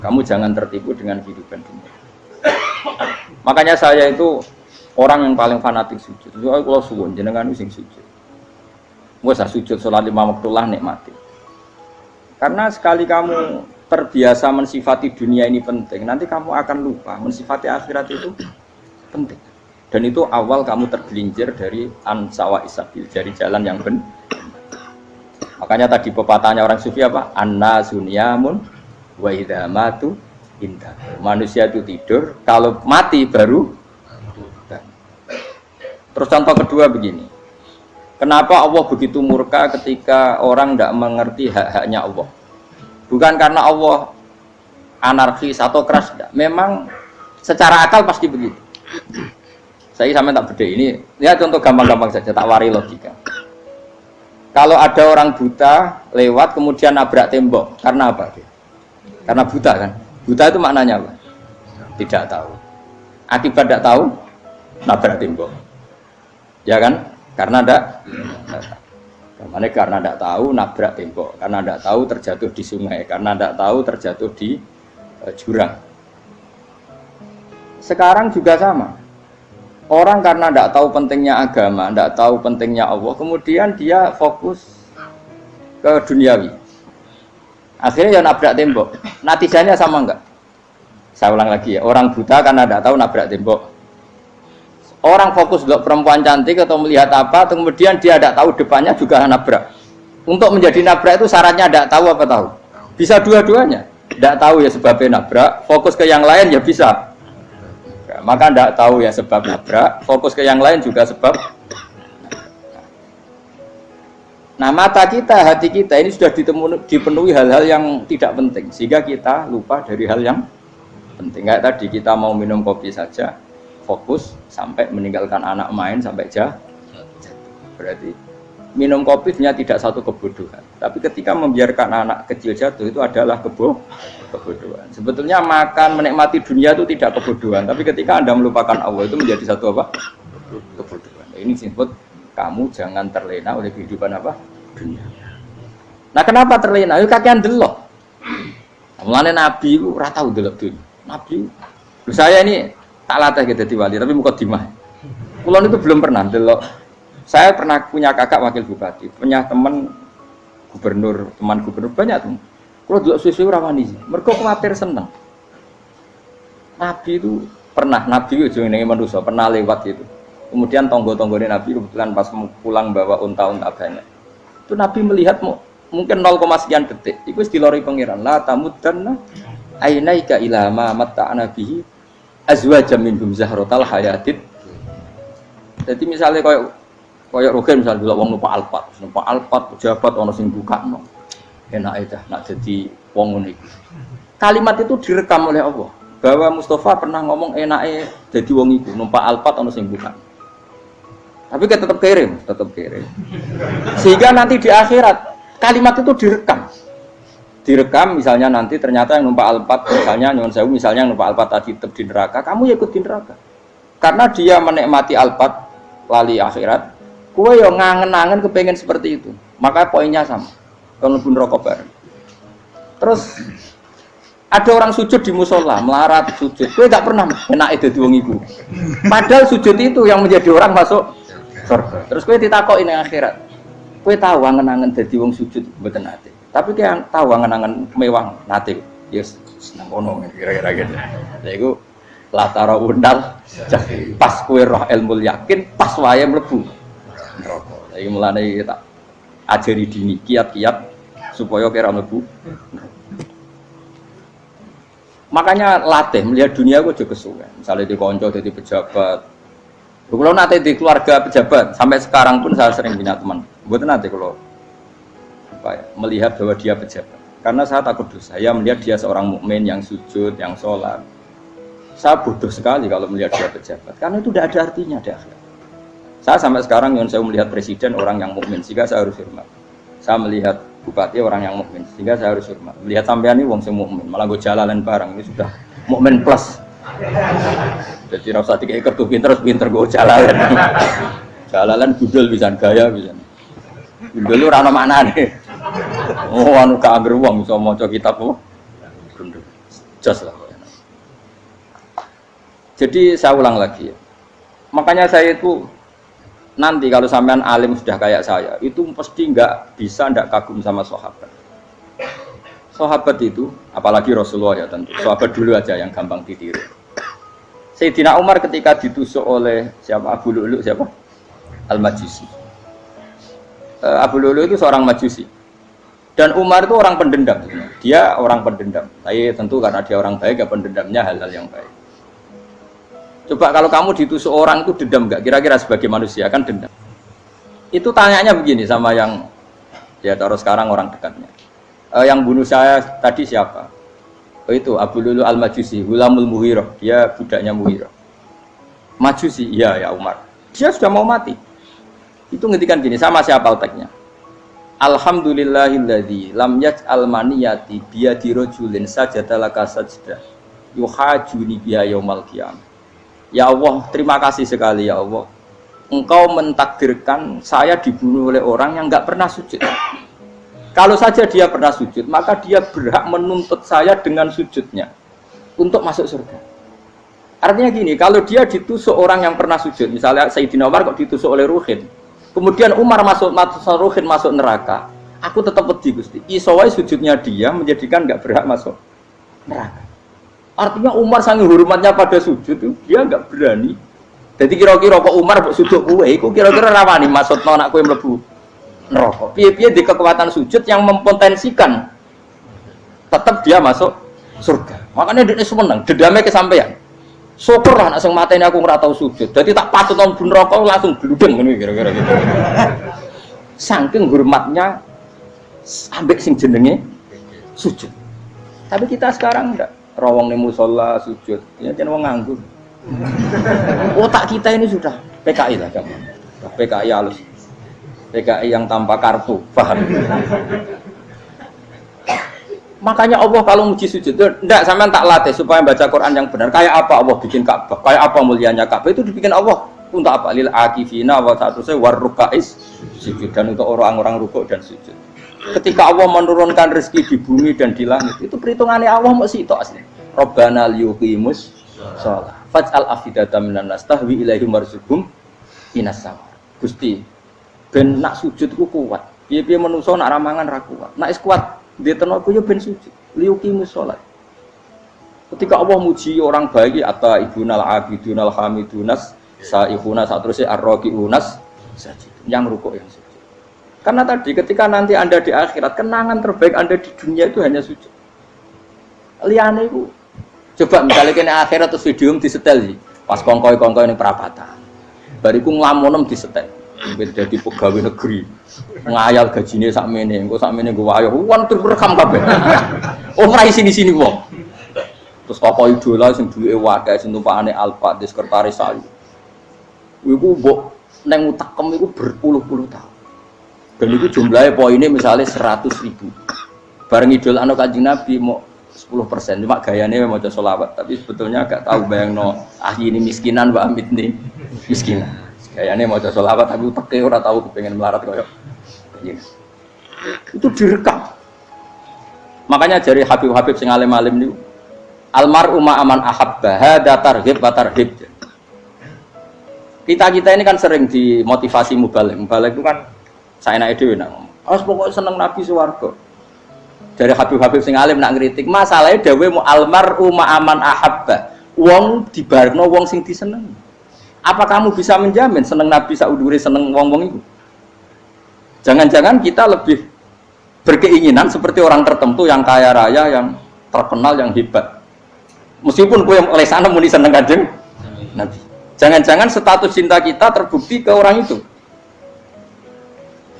Kamu jangan tertipu dengan kehidupan dunia. Makanya saya itu orang yang paling fanatik sujud. Soalnya kalau suwun jenengan sing sujud. Wes sujud salat 5 waktu lah nikmati. Karena sekali kamu terbiasa mensifati dunia ini penting, nanti kamu akan lupa mensifati akhirat itu penting. Dan itu awal kamu tergelincir dari ansawa isabil, dari jalan yang benar. Makanya tadi pepatahnya orang sufi apa? Anna sunyamun wa idza matu indah. Manusia itu tidur, kalau mati baru. Terus contoh kedua begini. Kenapa Allah begitu murka ketika orang tidak mengerti hak-haknya Allah? Bukan karena Allah anarkis atau keras, tidak. Memang secara akal pasti begitu. Saya sampai tak beda ini. Ya contoh gampang-gampang saja, tak wari logika. Kalau ada orang buta lewat kemudian nabrak tembok, karena apa dia? Karena buta kan? Buta itu maknanya apa? Tidak tahu. Akibat tidak tahu, nabrak tembok. Ya kan? Karena tidak tahu nabrak tembok, karena tidak tahu terjatuh di sungai, karena tidak tahu terjatuh di jurang. Sekarang juga sama. Orang karena tidak tahu pentingnya agama, tidak tahu pentingnya Allah, kemudian dia fokus ke duniawi. Akhirnya ya nabrak tembok. Natijanya sama enggak? Saya ulang lagi ya, orang buta karena tidak tahu nabrak tembok. Orang fokus lihat perempuan cantik atau melihat apa, kemudian dia tidak tahu depannya juga nabrak. Untuk menjadi nabrak itu syaratnya tidak tahu apa tahu? Bisa dua-duanya. Tidak tahu ya sebabnya nabrak, fokus ke yang lain ya bisa. Maka tidak tahu ya sebab nabrak, fokus ke yang lain juga sebab. Nah mata kita, hati kita ini sudah dipenuhi hal-hal yang tidak penting, sehingga kita lupa dari hal yang penting. Kayak tadi kita mau minum kopi saja, fokus sampai meninggalkan anak main sampai jatuh. Berarti minum kopi sebenarnya tidak satu kebodohan, tapi ketika membiarkan anak kecil jatuh itu adalah kebodohan. Sebetulnya makan menikmati dunia itu tidak kebodohan, tapi ketika Anda melupakan Allah itu menjadi satu apa? Kebodohan. Ini disebut kamu jangan terlena oleh kehidupan apa? Dunia. Nah kenapa terlena? Itu kakean delok. Mulane Nabi itu ora tau delok dunia. Nabi, saya ini tak latih gitu di wali, tapi mukadimah. Kulon itu belum pernah delok. Saya pernah punya kakak wakil bupati, punya teman gubernur banyak tuh. Kalau delok susu rawani sih, mereka khawatir seneng. Nabi itu pernah, Nabi itu jenenge manusia pernah lewat itu. Kemudian tonggo-tonggone Nabi kebetulan pas pulang bawa unta-unta banyak. Itu Nabi melihat mungkin 0, sekian detik. Itu dilori pangeran. La tamuddanna ainaika ila ma matta'na bihi azwajam minhum zahratal hayatid. Jadi misalnya kayak Rogen misalnya dulu wong numpak Alphard pejabat ono sing bukakno. Enak itu nak jadi wong ngono iku. Kalimat itu direkam oleh Allah bahwa Mustafa pernah ngomong enake jadi wong iku numpak Alphard ono sing bukakno. Tapi kita tetap kirim. Sehingga nanti di akhirat kalimat itu direkam misalnya nanti ternyata yang numpak Alphard misalnya nyuwun sewu misalnya yang numpak Alphard tadi tetap di neraka, kamu ya ikut di neraka. Karena dia menikmati Alphard lali akhirat, kowe yo ngangen-angen kepengen seperti itu. Maka poinnya sama. Kalau pun rokok bareng. Terus ada orang sujud di musola, melarat sujud. Kowe gak pernah enake dadi wong iku. Padahal sujud itu yang menjadi orang masuk surga. Terus kowe ditakoki ning akhirat. Kowe tahu angen-angen dadi wong sujud mboten nate. Tapi kowe tahu angen-angen mewah nate. Yes, seneng ngono kira-kira gitu. Lha iku latara undal pas kowe roh ilmu yakin pas wae mlebu neraka. Lha iki mulane tak ajari dini kiat-kiat supaya kira mlebu. Makanya latih melihat dunia kok juga kesuwen. Misalnya di konco jadi pejabat. Kalau nanti di keluarga pejabat sampai sekarang pun saya sering punya teman. Buat nanti kalau melihat bahwa dia pejabat. Karena saya takut dosa. Saya melihat dia seorang mukmin yang sujud, yang sholat. Saya bodoh sekali kalau melihat dia pejabat. Karena itu tidak ada artinya di akhirat. Saya sampai sekarang yang saya melihat presiden orang yang mukmin, sehingga saya harus hormat. Saya melihat bupati orang yang mukmin, sehingga saya harus hormat. Melihat sampean ini wong sing mukmin, malah gue jalalan bareng ini sudah mukmin plus. Jadi rasa tiga kartu pinter gue jalalan. Jalalan budal bisa gaya bisa. Budal lu rano mana nih? Oh anu keangger wong bisa maca kitab apa? Jos lah. Jadi saya ulang lagi ya. Makanya saya itu nanti kalau sampean alim sudah kayak saya, itu pasti nggak bisa nggak kagum sama sahabat. Sahabat itu, apalagi Rasulullah ya tentu. Sahabat dulu aja yang gampang ditiru. Sayyidina Umar ketika ditusuk oleh siapa? Abu Lu'lu' siapa? Al-Majusi. Abu Lu'lu' itu seorang Majusi. Dan Umar itu orang pendendam. Dia orang pendendam. Tapi tentu karena dia orang baik, ya pendendamnya hal-hal yang baik. Coba kalau kamu ditusuk orang itu dendam nggak? Kira-kira sebagai manusia kan dendam. Itu tanyanya begini sama yang ya taruh sekarang orang dekatnya. Yang bunuh saya tadi siapa? Oh itu Abu Lu'lu' Al-Majusi, Hulamul Muhirah. Dia budaknya Muhirah. Majusi, iya ya Umar. Dia sudah mau mati. Itu ngetikan gini, sama siapa alteknya? Alhamdulillahilladzi lam yaj'al maniyati biyadi rajulin sajadalaka sajdah yuhajuni biha yaumal qiyamah. Ya Allah, terima kasih sekali ya Allah. Engkau mentakdirkan saya dibunuh oleh orang yang enggak pernah sujud. Kalau saja dia pernah sujud, maka dia berhak menuntut saya dengan sujudnya untuk masuk surga. Artinya gini, kalau dia ditusuk orang yang pernah sujud, misalnya Sayyidina Umar kok ditusuk oleh Ruhin, kemudian Umar masuk Ruhin masuk neraka, aku tetap pedih Gusti. Isowai sujudnya dia menjadikan enggak berhak masuk neraka. Artinya Umar sangat hormatnya pada sujud itu dia enggak berani. Jadi kira-kira kok Umar sujud kowe iku kira-kira rawani maksudno anak kowe mlebu neraka. Piye-piye di kekuatan sujud yang mempotensikan tetap dia masuk surga. Makanya dia seneng, dendamnya kesampaian. Syukurlah anak sing mateni aku ora tau sujud. Jadi tak patut nang neraka langsung bludeng ngene kira-kira gitu. Saking hormatnya ambek sing jenenge sujud. Tapi kita sekarang enggak. Rawang ning musala sujud, ya jan wong nganggur. Otak kita ini sudah PKI lah kamu. PKI halus. PKI yang tanpa kartu, paham? Makanya Allah kalau muji sujud, enggak sampean tak latih supaya baca Quran yang benar. Kayak apa Allah bikin Ka'bah? Kayak apa mulianya Ka'bah itu dibikin Allah untuk apa? Lil akifina wa ta'tusai warrukais sujud, dan untuk orang-orang rukuk dan sujud. Ketika Allah menurunkan rezeki di bumi dan di langit, itu perhitungannya Allah masih itu asli. Rabbana liyuqimus shalah faj'al afidatan minan nas tahwi ilaihim warzuqhum minas sama. Gusti, ben nak sujud ku kuat. Piye-piye menungso nak ramangan ra kuat. Nak is kuat dia tenaga yo ben sujud. Liyuqimus shalah. Ketika Allah muji orang baik atau ibunal abidunal hamidunas saihuna satrusé arraqiunas sajid. Yang rukuk yang sujud. Karena tadi ketika nanti Anda di akhirat, kenangan terbaik Anda di dunia itu hanya sujud. Liane itu coba misalnya kena akhirat terus video disetel sih. Pas kongkoi-kongkoi ini perapatan. Bariku nglamonem disetel. Jadi pegawai negeri. Ngayal gajinya sakmene, engko sakmene nggo wayo. Wan terekam kabeh. Oh ora sini-sini wong. Terus tokoh idola sing duwe wae sing tumpakane Alfa di sekretaris saya. Iku mbok neng utakem iku berpuluh-puluh tahun. Dan itu jumlahnya poinnya misalnya 100.000. Bareng idol anu Kanjeng Nabi mau 10%, cuma gayanya mau sholawat. Tapi sebetulnya agak tahu bayang no ahli ini miskinan, Mbak Amit nih miskinan. Gayanya mau sholawat tapi uteknya orang tahu kepengen melarat koyok. Itu direkam. Makanya dari Habib-Habib sing alim-alim niku almar'u ma'aman ahabba hada targhib wa tarhib. Kita ini kan sering dimotivasi mubaligh. Mubaligh itu kan saya naik dewi nak ngomong. Harus pokoknya seneng Nabi swarga. Dari Habib-Habib sing alim nak ngritik masalahnya dawe mu almar'u ma'aman ahabba. Wong dibarno wong sing diseneng. Apa kamu bisa menjamin seneng Nabi saudure seneng wong-wong itu? Jangan-jangan kita lebih berkeinginan seperti orang tertentu yang kaya raya, yang terkenal, yang hebat. Meskipun kowe oleh sana muni seneng Kanjeng Nabi. Jangan-jangan status cinta kita terbukti ke orang itu.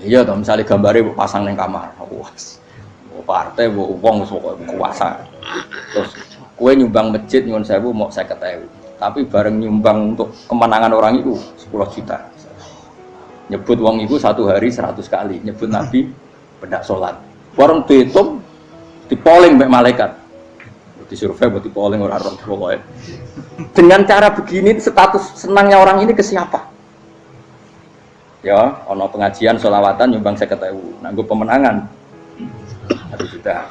Iya toh, misalnya gambarnya pasang neng kamar, wah, partai, wong kuasa. Terus, kue nyumbang masjid nyuwun sewu mau 50.000, tapi bareng nyumbang untuk kemenangan orang itu 10 juta. Nyebut wong itu satu hari 100 kali, nyebut Nabi pendak sholat. Bareng dihitung, dipoling mbek malaikat, disurvei buat dipoling orang pokoknya. Dengan cara begini, status senangnya orang ini ke siapa? Ya, ono pengajian sholawatan nyumbang 50.000, nanggo pemenangan 1 juta.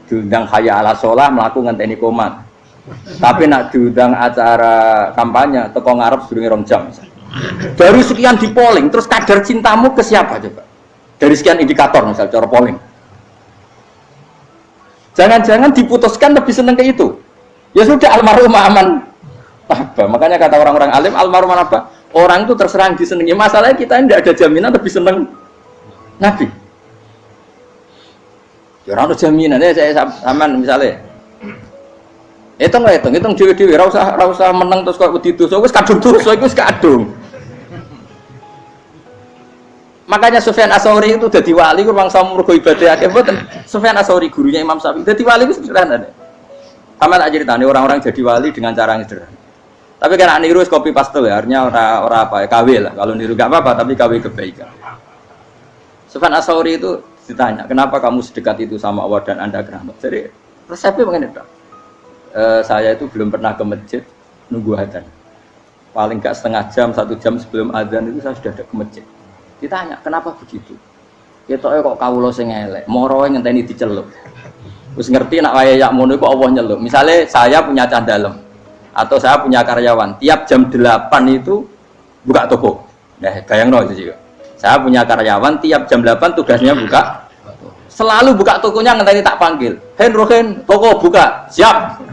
diundang hayya ala sholah mlaku ngenteni komat. Tapi nak diundang acara kampanye teko ngarep sedurunge 2 jam. Dari sekian di polling, terus kadar cintamu ke siapa coba? Dari sekian indikator misal cara polling. Jangan-jangan diputuskan lebih seneng ke itu. Ya sudah almarhum aman. Apa? Makanya kata orang-orang alim almarhum apa? Orang itu terserang disenangi. Masalahnya kita tidak ada jaminan lebih seneng Nabi. Ya orang ada jaminan. Ya saya aman misalnya. Hitung dewi-dewi. Rasa menang terus kok begitu. So wis kadung terus. So wis kadung. Makanya Sufyan Ats-Tsauri itu jadi wali. Kurang sama mergo ibadah. Sufyan Ats-Tsauri gurunya Imam Syafi'i. Jadi wali itu sederhana. Sama tak ceritanya orang-orang jadi wali dengan cara yang sederhana. Tapi kan niru kopi pastel ya, artinya orang apa ya, KW lah. Kalau niru gak apa-apa, tapi KW kebaikan. Sufyan Ats-Tsauri itu ditanya, kenapa kamu sedekat itu sama Allah dan Anda keramat? Jadi resepnya mengenai itu. Saya itu belum pernah ke masjid nunggu adzan. Paling gak setengah jam, 1 jam sebelum adzan itu saya sudah ada ke masjid. Ditanya, kenapa begitu? Ketoknya kok kawula sing elek, moroe ngenteni dicelup. Terus ngerti nak waya yak mono iku Allah nyelup. Misalnya saya punya candalem atau saya punya karyawan, tiap jam 8 itu buka toko. Nah, bayangno itu juga. Saya punya karyawan tiap jam 8 tugasnya buka. Selalu buka tokonya ngenteni tak panggil. Rohen, toko buka, siap.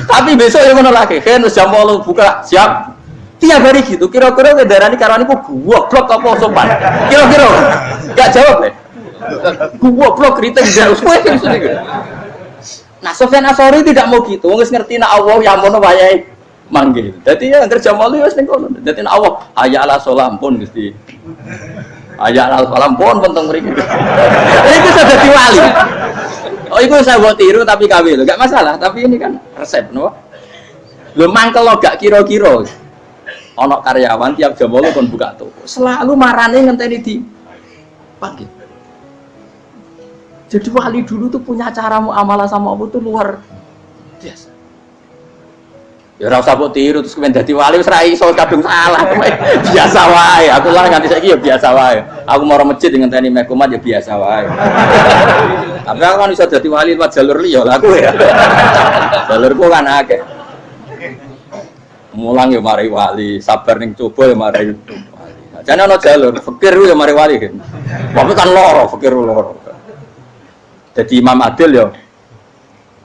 Tapi besok yang ngono lagi, jam 8 buka, siap. Tiap hari gitu, kira-kira kendaraan karyawan itu goblok apa sopan? Kira-kira enggak jawab deh. Goblok kritik jauh gitu. Nah, Sufyan Ats-Tsauri tidak mau gitu. Wong wis ngerti nek Allah yang mono wayahe manggil. Dadi ya kerja malu wis ning kono. Dadi nek Allah hayya ala sholam pun Gusti. Hayya ala sholam pun penting mriki. Itu sudah dadi wali. Oh, itu saya buat tiru tapi kawin. Enggak masalah, tapi ini kan resep, no. Lho mangkel lo gak kira-kira. Ono karyawan tiap jam 8 kon buka toko. Selalu marane ngenteni di panggil. Jadi wali dulu tuh punya cara muamalah sama Allah tuh luar biasa. Ya ora usah mbok tiru terus kemen dadi wali wis ra iso kadung salah. Biasa wae. Aku lah nganti saiki ya biasa wae. Aku mau masjid ngenteni mek komat ya biasa wae. Tapi aku kan iso dadi wali lewat jalur liya lah aku ya. Jalurku kan akeh. Mulang ya mari wali, sabar ning coba ya mari wali. Jane ana jalur fikir ya mari wali kan. Tapi kan loro, fikir loro. Jadi Imam Adil ya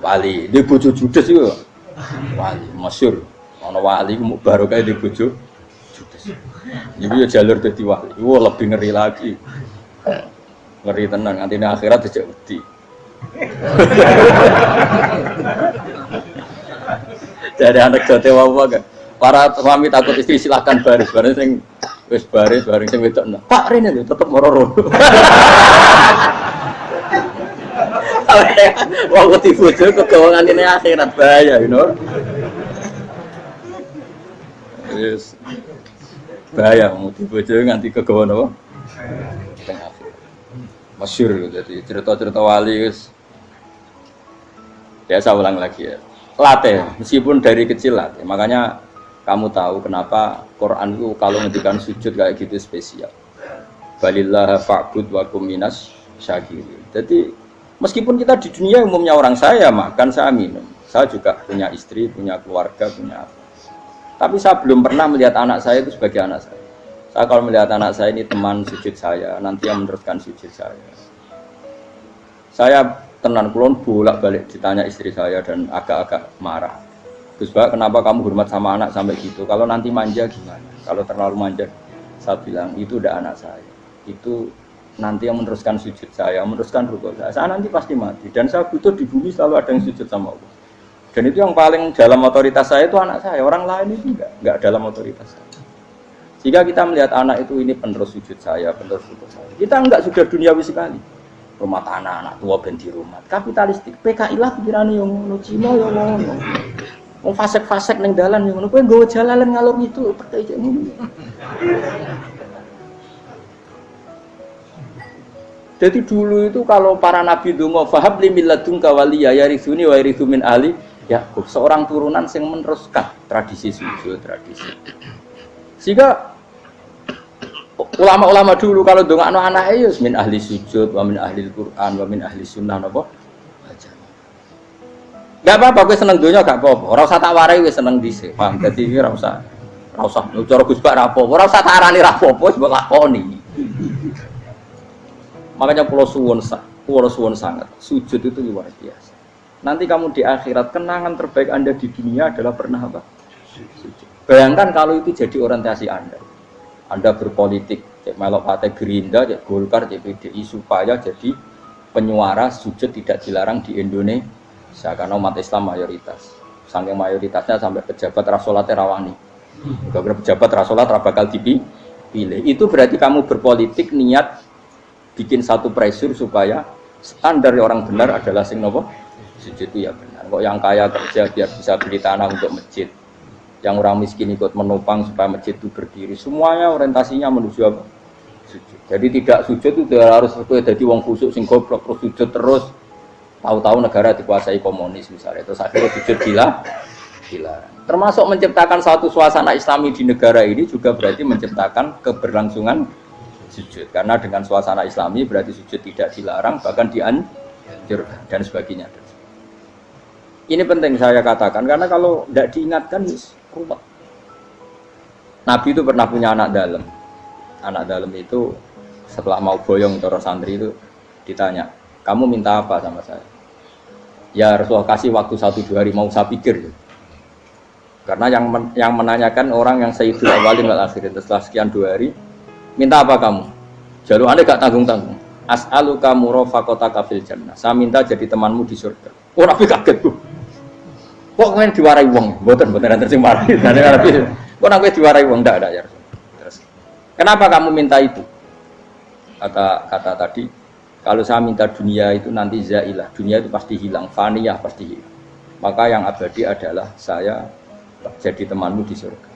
wali, di bojo judes itu wali, masyhur. Ana wali ku baru kae di bojo judes. Iku ya jalur dadi wali. Wah lebih ngeri lagi. Ngeri tenan nganti ning akhirat dijak wedi. Jadi anak jote wae kan. Para suami takut istri silahkan baris sing wis baris sing wedok. Pak rene lho tetep moro-moro. Wong dibojo kegawangan ini akhirat bahaya, you know. Yes. Bahaya mau dibojo nganti kegawan apa? Tengah akhirat. Masyhur jadi cerita-cerita wali wis. Ya saya ulang lagi ya. Latih, meskipun dari kecil latih. Makanya kamu tahu kenapa Quran itu kalau ngendikan sujud kayak gitu spesial. Balillah fa'bud wa kum minas syakirin. Jadi meskipun kita di dunia umumnya orang saya makan, saya minum. Saya juga punya istri, punya keluarga, punya apa. Tapi saya belum pernah melihat anak saya itu sebagai anak saya. Saya kalau melihat anak saya ini teman sujud saya, nanti yang meneruskan sujud saya. Saya tenan kulon bolak-balik ditanya istri saya dan agak-agak marah. Gus Pak, kenapa kamu hormat sama anak sampai gitu? Kalau nanti manja gimana? Kalau terlalu manja, saya bilang itu udah anak saya. Itu nanti yang meneruskan sujud saya, meneruskan rukuk saya. Saya nanti pasti mati dan saya butuh di bumi selalu ada yang sujud sama Allah. Dan itu yang paling dalam otoritas saya itu anak saya. Orang lain itu enggak dalam otoritas saya. Jika kita melihat anak itu ini penerus sujud saya, penerus rukuk saya. Kita enggak sudah duniawi sekali. Rumah tanah anak tua ben di rumah. Kapitalistik. PKI lah pikirannya yang ngono, Cina yang ngono. Wong fasek-fasek ning dalan yang ngono. Kowe nggawa jalalan ngalor itu percaya ngono. Jadi dulu itu kalau para nabi donga fahab li milladunka waliya yarithuni wa yarithu min ahli Yakub, seorang turunan yang meneruskan tradisi sujud, tradisi. Sehingga ulama-ulama dulu kalau dongakno anake ya min ahli sujud wa min ahli Quran wa min ahli sunnah napa aja. Gak apa-apa, gue seneng dunia gak apa-apa. Ora usah tak warai gue seneng dhisik. Paham? Dadi iki ora usah. Cara Gus Bak ra apa-apa. Ora usah tak arani ra apa-apa, wis mbok lakoni. Makanya pulau suwun sangat. Sujud itu luar biasa. Nanti kamu di akhirat, kenangan terbaik Anda di dunia adalah pernah apa? Sujud. Bayangkan kalau itu jadi orientasi Anda. Anda berpolitik, cek melok partai Gerindra, cek Golkar, cek PDI supaya jadi penyuara sujud tidak dilarang di Indonesia. Karena umat Islam mayoritas, saking mayoritasnya sampai pejabat rasolat rawani, juga pejabat rasolat bakal dipilih. Itu berarti kamu berpolitik niat bikin satu pressure supaya standar orang benar adalah sing nopo sujud itu ya benar. Kok yang kaya kerja biar bisa beli tanah untuk masjid, yang orang miskin ikut menopang supaya masjid itu berdiri. Semuanya orientasinya menuju apa? Sujud. Jadi tidak sujud itu harus jadi wong khusuk sing goblok terus sujud terus. Tahu-tahu negara dikuasai komunis misalnya, terus akhirnya sujud dilarang. Termasuk menciptakan satu suasana Islami di negara ini juga berarti menciptakan keberlangsungan sujud. Karena dengan suasana Islami berarti sujud tidak dilarang, bahkan dianjurkan dan sebagainya. Ini penting saya katakan karena kalau tidak diingatkan ruwet. Nabi itu pernah punya anak dalam. Anak dalam itu setelah mau boyong cara santri itu ditanya, kamu minta apa sama saya? Ya Rasulullah kasih waktu 1-2 hari mau saya pikir. Karena yang menanyakan orang yang sayyidul awalin wal akhirin. Setelah sekian 2 hari, minta apa kamu? Jalur Anda gak tanggung-tanggung. As'aluka murafaqataka fil jannah. Saya minta jadi temanmu di surga. Oh Nabi kaget tuh. Kok kalian diwarai wong? Mboten nanti sing marahi. Kok Nabi diwarai wong? Ndak ya. Terus, kenapa kamu minta itu? Kata tadi, kalau saya minta dunia itu nanti zailah, dunia itu pasti hilang, faniyah pasti hilang. Maka yang abadi adalah saya jadi temanmu di surga.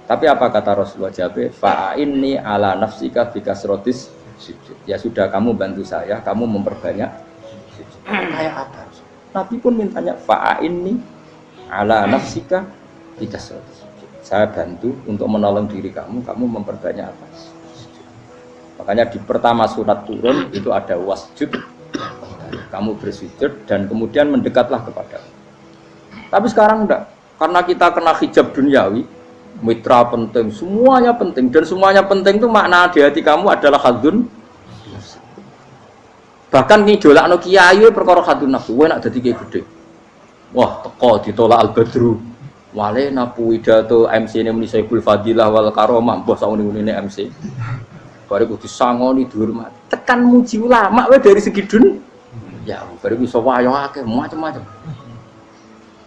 Tapi apa kata Rasulullah Jabe? Fa'inni ala nafsika bikasrotis sujud. Ya sudah, kamu bantu saya, kamu memperbanyak sujud. Kayak apa? Nabi pun mintanya fa'inni ala nafsika bikasrotis sujud. Saya bantu untuk menolong diri kamu memperbanyak apa? Makanya di pertama surat turun itu ada wasjud, kamu bersujud dan kemudian mendekatlah kepada. Tapi sekarang enggak, karena kita kena hijab duniawi, mitra penting, semuanya penting dan semuanya penting itu makna di hati kamu adalah hadun. Bahkan ngidolakno kiai perkara hadun nafsu, wae nak dadi kiai gede. Wah, teko ditolak al-badru. Wale napu widato MC ini muni Saiful Fadilah wal Karomah, mbah sauni-unine MC. Baru disangoni dihormat. Tekan muji ulama wae dari segi dunia. Ya, baru bisa wayo akeh macam-macam.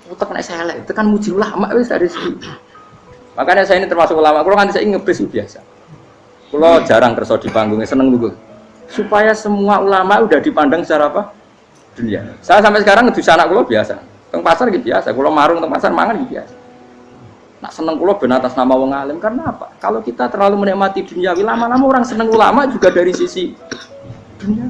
Utek nek selek, tekan muji ulama wis dari segi. Makanya saya ini termasuk ulama. Kalau kan saya ngebis biasa. Kalau jarang kerso di panggungnya seneng dulu. Supaya semua ulama udah dipandang secara apa? Dunia. Saya sampai sekarang ngedus anak kula biasa. Teng pasar gitu biasa. Kalau marung teng pasar mangan gitu biasa. Nak seneng kula ben atas nama wong alim karena apa? Kalau kita terlalu menikmati dunia, lama-lama orang seneng ulama juga dari sisi dunia.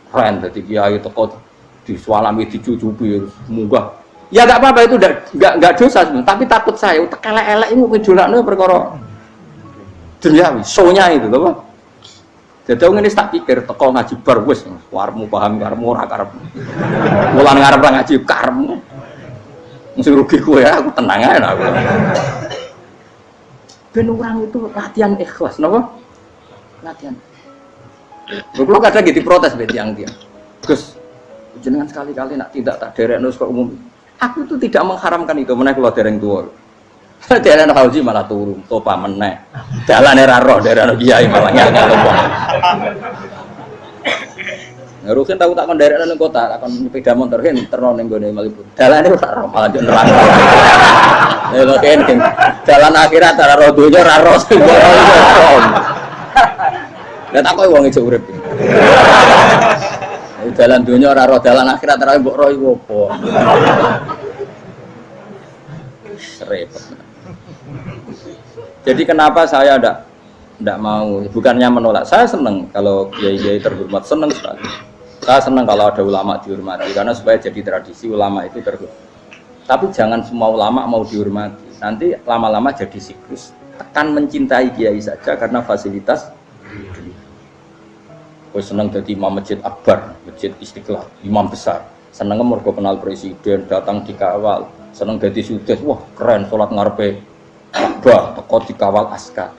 Keren dadi kiai teko disualami dicucupi munggah. Ya enggak apa-apa itu enggak dosa sebenarnya, tapi takut saya utek elek-elek ini ngejolakno perkara duniawi, show-nya itu lho, Pak. Jadi ngene tak pikir teko ngaji bar wis warmu paham karepmu ora karep. Mulan ngarep ngaji karepmu. Mesti rugi kowe ya, aku tenang ae aku. Ben orang itu latihan ikhlas, napa? Latihan. Kalau kadang gitu protes be tiang-tiang. Gus, jenengan sekali-kali nak tidak tak derekno kok umum. Aku itu tidak mengharamkan itu, meneh kula dereng tuwa. Dereng haji malah turun, topa meneh. Dalane ra roh dereng kiai malah ngel-ngel wong. Ngerukin tahu tak kon derek nang kota, tak kon sepeda motor kan terno ning gone Malibu. Dalane ora ro malah yo nerang. Lha kene jalan akhirat ora ro donya ora ro. Lah tak koyo wong ijo urip. Jalan donya ora ro, jalan akhirat ora mbok ro iku apa. Repot. Jadi kenapa saya ndak mau, bukannya menolak, saya senang kalau kiai-kiai terhormat, senang sekali. Saya senang kalau ada ulama dihormati, karena supaya jadi tradisi ulama itu terhormat. Tapi jangan semua ulama mau dihormati, nanti lama-lama jadi siklus. Tekan mencintai kiai saja karena fasilitas. Saya senang jadi imam masjid akbar, masjid Istiqlal, imam besar. Seneng mergo kenal presiden, datang dikawal, seneng dadi sugih, wah keren salat ngarepe Ka'bah, teko dikawal askar.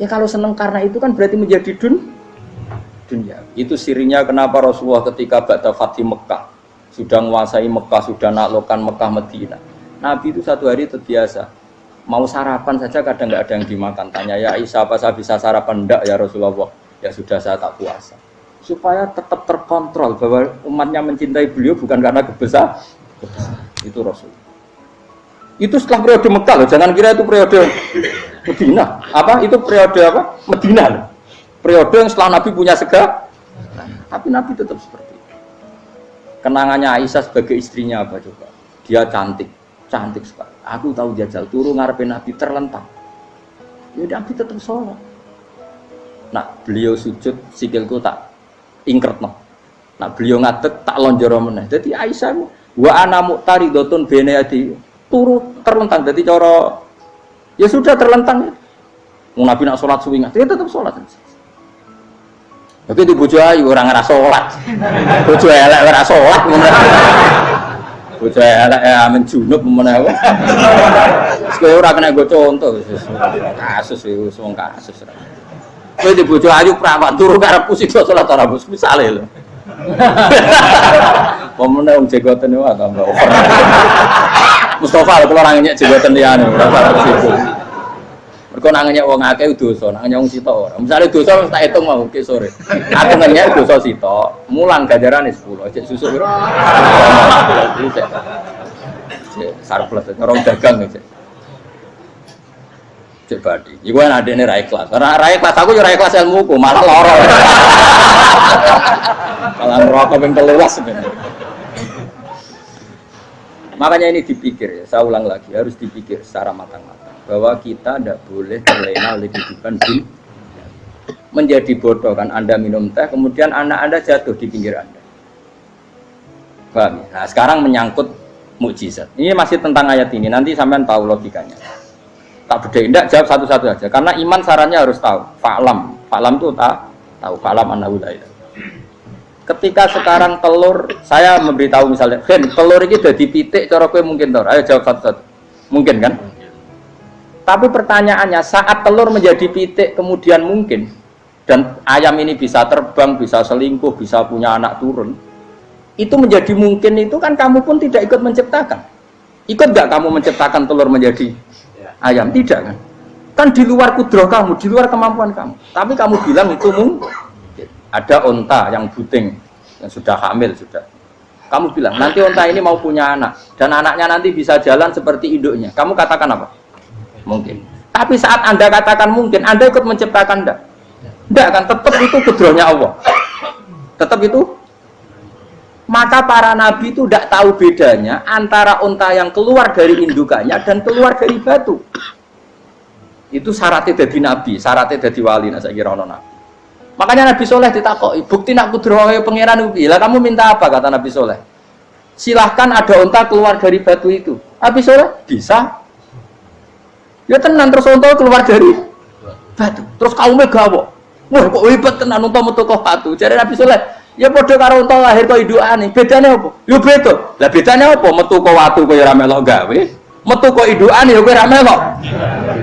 Ya kalau seneng karena itu kan berarti menjadi dunia. Itu sirinya kenapa Rasulullah ketika ba'da Fathi Mekah sudah menguasai Mekah, sudah naklukkan Mekah Madinah. Nabi itu satu hari terbiasa mau sarapan saja kadang nggak ada yang dimakan. Tanya ya Aisyah, apa saya bisa sarapan? Enggak ya Rasulullah. Ya sudah saya tak puasa. Supaya tetap terkontrol bahwa umatnya mencintai beliau bukan karena kebesaran. Itu Rasul. Itu setelah periode Mekah loh, jangan kira itu periode Medina. Apa? Itu periode apa? Medina loh. Periode yang setelah Nabi punya segala. Tapi Nabi tetap seperti itu. Kenangannya Aisyah sebagai istrinya apa coba? Dia cantik sekali. Aku tahu jajal turun ngarepin Nabi terlentang. Ya Nabi tetap sholat. Nah beliau sujud sikilku tak ingkretno. Nah beliau ngadeg tak lonjoro meneh. Dadi Aisyah wa ana muqtaridotun bene adi turu terlentang. Dadi cara ya sudah terlentang. Wong Nabi nak salat suwi dia tetap salat. Tapi di bojo ayu ora ngrasa salat. Bojo elek ora salat ngono. Bojo elek amen junub meneh wae. Kowe ora kena go contoh kasus wis wong kasus. Kowe di bojo ayu prawan turu karepku sing salat ora bos misale lho. Pomene wong jegoten wae tambah over. Mustofa lho kula ora ngenyek jegoten liyane ora ora situ. Mergo nang ngenyek wong akeh dosa, nang ngenyek wong sitok ora. Misale dosa wis tak hitung mau ke sore. Aku ngenyek dosa sitok, mulang ganjarane 10, cek susuk piro? Cek sarples orang dagang cek. Cek badi. Iku ana adene ra ikhlas. Ra ikhlas aku yo ra ikhlas ilmuku, malah lara. Malah neraka ping 13 sebenarnya. Makanya ini dipikir ya, saya ulang lagi, harus dipikir secara matang-matang bahwa kita tidak boleh terlena oleh kehidupan dunia. Menjadi bodoh kan Anda minum teh, kemudian anak Anda jatuh di pinggir Anda. Paham? Nah sekarang menyangkut mukjizat. Ini masih tentang ayat ini, nanti sampean tahu logikanya. Tak bedain, tidak jawab satu-satu aja. Karena iman sarannya harus tahu. Fa'lam itu tahu. Fa'lam annahu la ilaha. Ketika sekarang telur, saya memberitahu misalnya, Gen, telur ini udah dipitik, cara kowe mungkin telur. Ayo jawab satu-satu. Mungkin kan? Tapi pertanyaannya, saat telur menjadi pitik kemudian mungkin, dan ayam ini bisa terbang, bisa selingkuh, bisa punya anak turun, itu menjadi mungkin itu kan kamu pun tidak ikut menciptakan. Ikut gak kamu menciptakan telur menjadi ayam? Tidak kan? Kan di luar kudrah kamu, di luar kemampuan kamu. Tapi kamu bilang itu mungkin. Ada onta yang buting, yang sudah hamil sudah. Kamu bilang nanti onta ini mau punya anak dan anaknya nanti bisa jalan seperti induknya. Kamu katakan apa? Mungkin. Tapi saat Anda katakan mungkin, Anda ikut menciptakan enggak? Enggak kan? Tetap itu kudrahnya Allah. Tetap itu. Maka para nabi itu tidak tahu bedanya antara onta yang keluar dari indukannya dan keluar dari batu. Itu syaratnya jadi nabi, syaratnya jadi wali. Nah saya kira ono nabi. Makanya Nabi Soleh ditakoki, bukti nak kudrahe pangeran ubi. Lah kamu minta apa kata Nabi Soleh? Silahkan ada unta keluar dari batu itu. Nabi Soleh bisa. Ya tenan terus unta keluar dari batu. Terus kaumnya gawok. Wah kok hebat tenan unta metu kok batu. Jare Nabi Soleh, ya padha karo unta lahir kok indukane. Bedane apa? Ya beda. Lah bedane apa? Metu kok watu kok ya ora melok gawe. Metu kok indukane ya kowe ora melok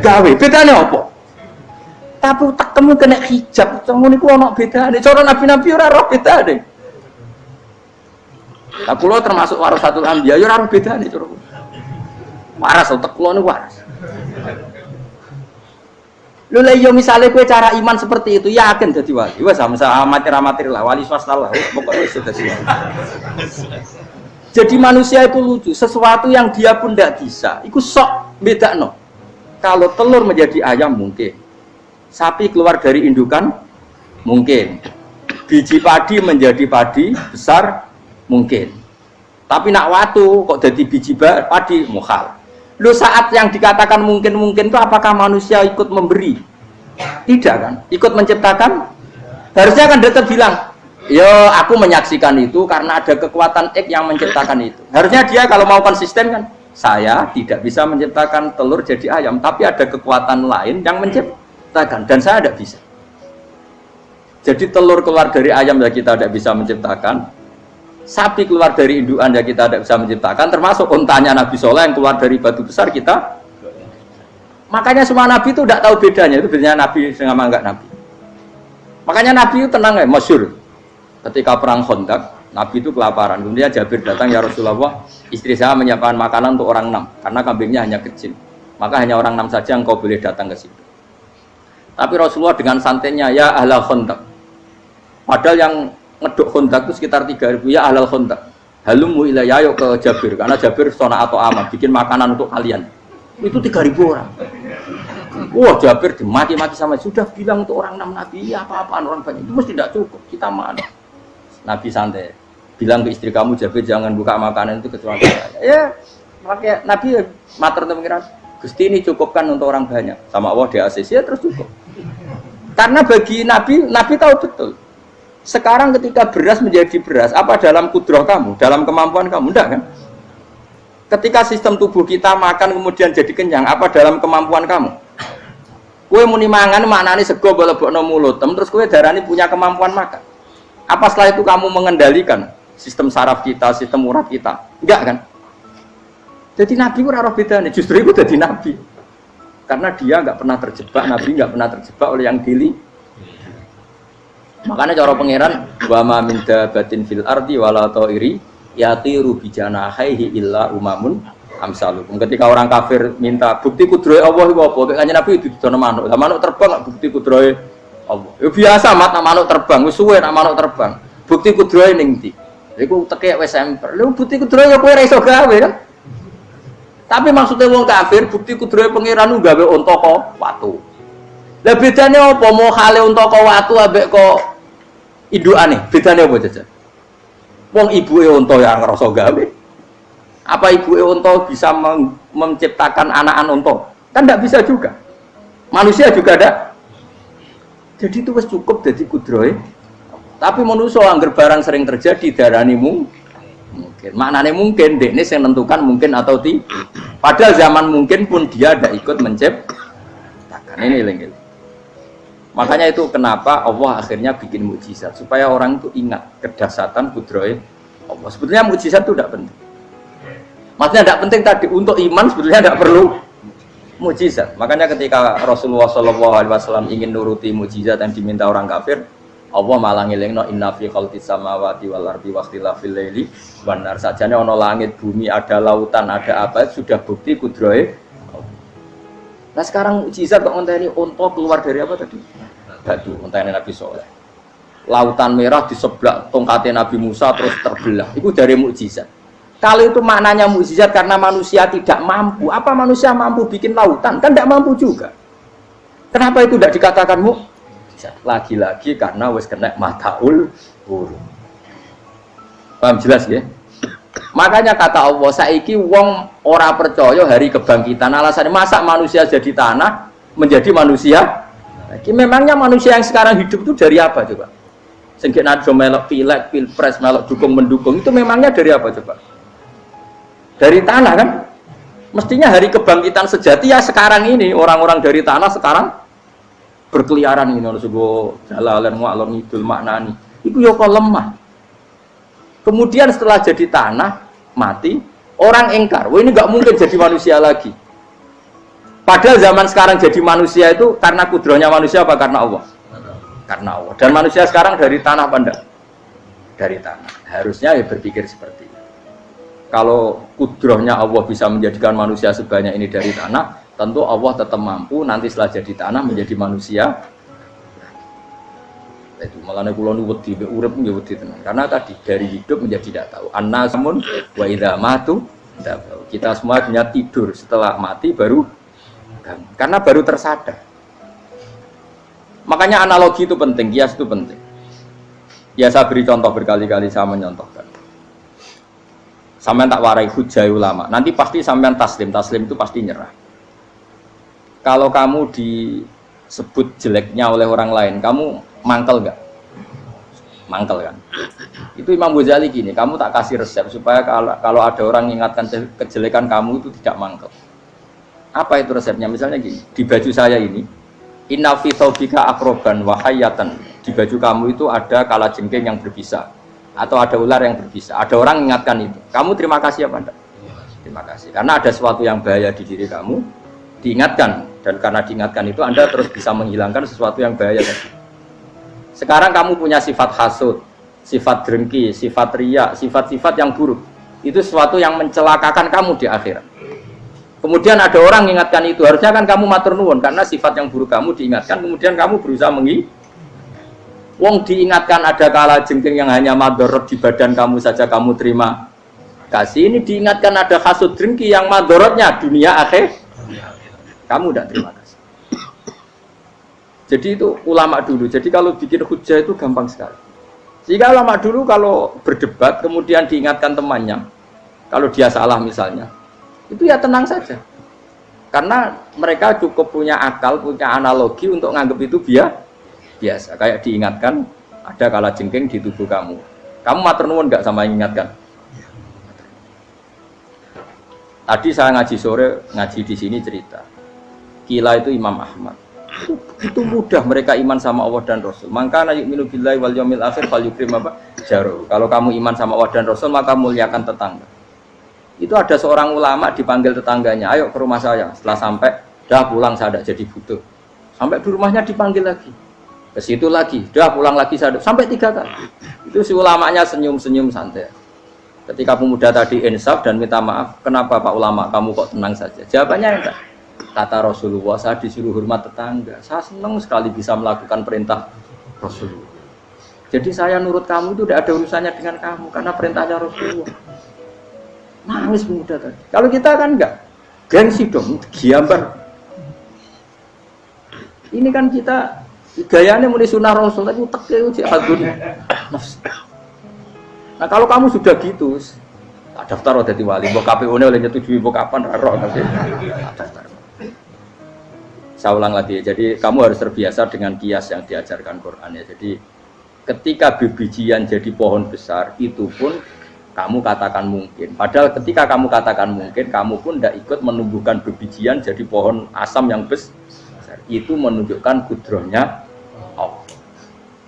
gawe. Bedane apa? Tapi tak temu kena hijab, ngono niku ana bedane. Cara nabi-nabi ora roh bedane. Lah kula termasuk warasatul anbiya ya ora roh bedane cara. Waras utek kula niku waras. Lha iya misale kowe cara iman seperti itu yakin dadi wali. Wes sama amatir lah, wali swasta lah, pokoknya wis dadi wali. Jadi manusia itu lucu, sesuatu yang dia pun tidak bisa, iku sok bedakno. Kalau telur menjadi ayam mungkin. Sapi keluar dari indukan mungkin, biji padi menjadi padi besar mungkin, tapi nak watu kok jadi biji padi mukhal. Lu saat yang dikatakan mungkin itu apakah manusia ikut memberi? Tidak kan? Ikut menciptakan? Harusnya kan tetap bilang, yo aku menyaksikan itu karena ada kekuatan X yang menciptakan itu. Harusnya dia kalau mau konsisten kan, saya tidak bisa menciptakan telur jadi ayam, tapi ada kekuatan lain yang menciptakan. Dan saya tidak bisa. Jadi telur keluar dari ayam ya kita tidak bisa menciptakan. Sapi keluar dari indukan ya kita tidak bisa menciptakan, termasuk untanya Nabi Soleh yang keluar dari batu besar kita. Makanya semua Nabi itu tidak tahu bedanya, itu bedanya Nabi sama enggak Nabi. Makanya Nabi itu tenang ya, masyhur. Ketika perang Khandaq, Nabi itu kelaparan. Kemudian Jabir datang, ya Rasulullah, istri saya menyiapkan makanan untuk orang 6, karena kambingnya hanya kecil. Maka hanya orang 6 saja engkau boleh datang ke situ. Tapi Rasulullah dengan santainya, ya ahlal Khandaq. Padahal yang ngeduk Khandaq itu sekitar 3.000, ya ahlal Khandaq. Halumu ilayya, yuk ke Jabir, karena Jabir sona atau aman, bikin makanan untuk kalian. Itu 3.000 orang. Wah, Jabir dimaki-maki sama, sudah bilang untuk orang 6 Nabi, ya apa-apaan orang banyak, itu mesti tidak cukup, kita mana. Nabi santai, bilang ke istri kamu, Jabir jangan buka makanan itu kecuali saya. Ya, makanya Nabi matur untuk pengiran, Gusti ini cukupkan untuk orang banyak, sama Allah di ACC ya terus cukup. Karena bagi Nabi, Nabi tahu betul. Sekarang ketika beras menjadi beras, apa dalam kudrah kamu, dalam kemampuan kamu, enggak kan? Ketika sistem tubuh kita makan kemudian jadi kenyang, apa dalam kemampuan kamu? Kue muni mangan maknane sego bolebokno mulut, terus kue darani punya kemampuan makan. Apa setelah itu kamu mengendalikan sistem saraf kita, sistem urat kita? Enggak kan? Jadi Nabi ora ora bedane, justru itu jadi Nabi. Karena dia enggak pernah terjebak, Nabi enggak pernah terjebak oleh yang dili. Makanya cara pangeran wa ma min dabatin fil ardi wala ta'iri yatiru bi janahihi illa umamun amsalukum. Ketika orang kafir minta bukti kudrohe Allah iku apa? Kanjeng Nabi didono manuk. Lah manuk terbang bukti kudrohe Allah. Ya biasa manuk terbang, wis suwe nak manuk terbang. Bukti kudrohe ning ndi? Iku tekek wis emper. Lha bukti kudrohe ya kowe ora iso gawe kan? Tapi maksudnya wong kafir bukti kudrohe pangeran ku gawe unta kok watu. Lah bedane apa mau hale unta kok watu ambek kok indukane? Bedane apa jajan? Wong ibuke unta ya ngrasa gawe. Apa ibuke unta bisa menciptakan anakan unta? Kan tidak bisa juga. Manusia juga ada. Jadi itu wis cukup dadi kudrohe. Tapi manusia angger barang sering terjadi darani mungkin. Maknane mungkin dekne sing nentukan mungkin atau tidak. Padahal zaman mungkin pun dia ada ikut menciptakan. Ini lengkel. Makanya itu kenapa Allah akhirnya bikin mukjizat supaya orang itu ingat kedahsyatan kudrohe Allah. Sebetulnya mukjizat itu tidak penting. Maksudnya tidak penting tadi untuk iman sebetulnya tidak perlu mukjizat. Makanya ketika Rasulullah SAW ingin nuruti mukjizat yang diminta orang kafir, Allah malah ngelingno inna fi khalqis samawati wal ardi wakhtilafil laili wan nar. Sajane ana langit, bumi, ada lautan, ada apa sudah bukti kudrohe. Nah sekarang mukjizat kok ngenteni unta keluar dari apa tadi? Batu, ngenteni Nabi Soleh. Lautan merah di sebelah tongkatnya Nabi Musa terus terbelah. Itu dari mukjizat. Kalau itu maknanya mukjizat karena manusia tidak mampu, apa manusia mampu bikin lautan? Kan tidak mampu juga. Kenapa itu tidak dikatakan mukjizat? Lagi-lagi karena wis kena mataul huruf. Paham jelas ya? Makanya kata Allah, saiki wong ora percaya hari kebangkitan. Alasannya masa manusia jadi tanah menjadi manusia? Memangnya manusia yang sekarang hidup itu dari apa coba? Sengke nado melok pilek, pilpres, melok dukung mendukung itu memangnya dari apa coba? Dari tanah kan? Mestinya hari kebangkitan sejati ya sekarang ini orang-orang dari tanah sekarang berkeliaran ini harus go jalalan ngalor ngidul maknani. Itu yo kok lemah. Kemudian setelah jadi tanah mati orang engkar, wah ini nggak mungkin jadi manusia lagi. Padahal zaman sekarang jadi manusia itu karena kudrohnya manusia apa karena Allah? Karena Allah. Dan manusia sekarang dari tanah apa enggak? Dari tanah. Harusnya ya berpikir seperti itu. Kalau kudrohnya Allah bisa menjadikan manusia sebanyak ini dari tanah, tentu Allah tetap mampu nanti setelah jadi tanah menjadi manusia. Itu malah kula nu wedi urip nggih wedi tenan. Karena tadi dari hidup menjadi tidak tahu. Annasamun wa idza matu kita semua hanya tidur, setelah mati baru karena baru tersadar. Makanya analogi itu penting, kias itu penting. Ya saya beri contoh berkali-kali, saya menyontohkan. Sampean tak warai hujah ulama. Nanti pasti sampean taslim itu pasti nyerah. Kalau kamu disebut jeleknya oleh orang lain, kamu mangkel nggak? Mangkel kan? Itu Imam Ghazali gini, kamu tak kasih resep supaya kalau ada orang mengingatkan kejelekan kamu itu tidak mangkel. Apa itu resepnya? Misalnya gini, di baju saya ini, inna fi thawbika akroban wa hayatan. Di baju kamu itu ada kalajengking yang berbisa. atau ada ular yang berbisa. Ada orang mengingatkan itu. Kamu terima kasih apa enggak? Terima kasih. Karena ada sesuatu yang bahaya di diri kamu, diingatkan. Dan karena diingatkan itu Anda terus bisa menghilangkan sesuatu yang bahaya tadi. Sekarang kamu punya sifat hasud, sifat dengki, sifat riya, sifat-sifat yang buruk. Itu sesuatu yang mencelakakan kamu di akhirat. Kemudian ada orang mengingatkan itu, harusnya kan kamu matur nuwun karena sifat yang buruk kamu diingatkan, kemudian kamu berusaha Wong diingatkan ada kala jengking yang hanya madorot di badan kamu saja kamu terima kasih. Ini diingatkan ada hasud dengki yang madorotnya dunia akhir, kamu tidak terima kasih. Jadi itu ulama dulu. Jadi kalau bikin hujah itu gampang sekali. Sehingga ulama dulu kalau berdebat kemudian diingatkan temannya, kalau dia salah misalnya, itu ya tenang saja. Karena mereka cukup punya akal, punya analogi untuk nganggap itu biasa. Kayak diingatkan ada kala jengking di tubuh kamu. Kamu matur nuwun enggak sama ingatkan? Tadi saya ngaji sore, ngaji di sini cerita. Kila itu Imam Ahmad. Itu mudah mereka iman sama Allah dan Rasul. Maka yu'minu billahi wal yaumil akhir falyukrim jaruh. Kalau kamu iman sama Allah dan Rasul maka muliakan tetangga. Itu ada seorang ulama dipanggil tetangganya, ayo ke rumah saya. Setelah sampai, dah pulang saya tidak jadi butuh. Sampai di rumahnya dipanggil lagi. Ke situ lagi, dah pulang lagi saya sampai 3 kali. Itu si ulamanya senyum-senyum santai. Ketika pemuda tadi insaf dan minta maaf, kenapa Pak Ulama kamu kok tenang saja? Jawabannya enggak. Kata Rasulullah, saya disuruh hormat tetangga. Saya senang sekali bisa melakukan perintah Rasulullah. Jadi saya nurut kamu itu tidak ada urusannya dengan kamu karena perintahnya Rasulullah. Nangis pemuda tadi. Kalau kita kan enggak, gengsi dong, giambar. Ini kan kita gayanya mulai sunnah Rasul, tapi uteknya uji hadun. Nah kalau kamu sudah gitu, tak daftar udah di wali, mbok KPU-nya oleh nyetujui mbok kapan raro nanti. Daftar. Saya ulang lagi, jadi kamu harus terbiasa dengan kias yang diajarkan Quran ya. Jadi ketika bibijian jadi pohon besar, itu pun kamu katakan mungkin. Padahal ketika kamu katakan mungkin, kamu pun tidak ikut menumbuhkan bibijian jadi pohon asam yang besar. Itu menunjukkan kudrohnya Allah.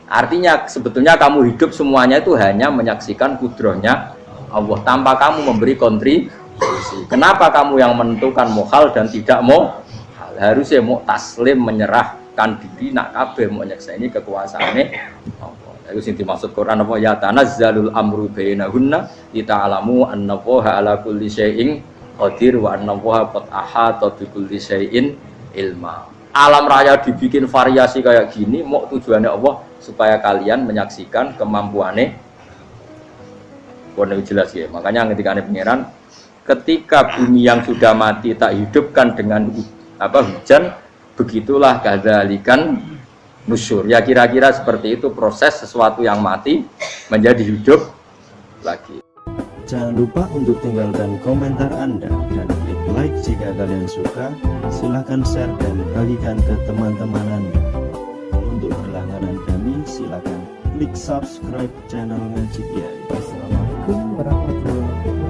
Artinya sebetulnya kamu hidup semuanya itu hanya menyaksikan kudrohnya Allah tanpa kamu memberi kontribusi. Kenapa kamu yang menentukan mau hal dan tidak mau hal? Harusnya mau taslim menyerahkan diri nak kabeh mau nyakseni kekuasaane Allah. Itu sing dimaksud Quran apa ya tanazzalul amru bainahunna lita'lamu annallaha ala kulli syai'in qadir wa annallaha qad ahata bi kulli syai'in ilma. Alam raya dibikin variasi kayak gini mau tujuannya Allah supaya kalian menyaksikan kemampuannya. Warna jelas ya. Makanya ketika ada pangeran, ketika bumi yang sudah mati tak hidupkan dengan hujan, begitulah kadzalikan nusyur. Ya kira-kira seperti itu proses sesuatu yang mati menjadi hidup lagi. Jangan lupa untuk tinggalkan komentar Anda dan klik like jika kalian suka. Silahkan share dan bagikan ke teman-teman Anda. Untuk berlangganan kami, silahkan klik subscribe channel Ngaji Kiai. Assalamualaikum warahmatullahi wabarakatuh.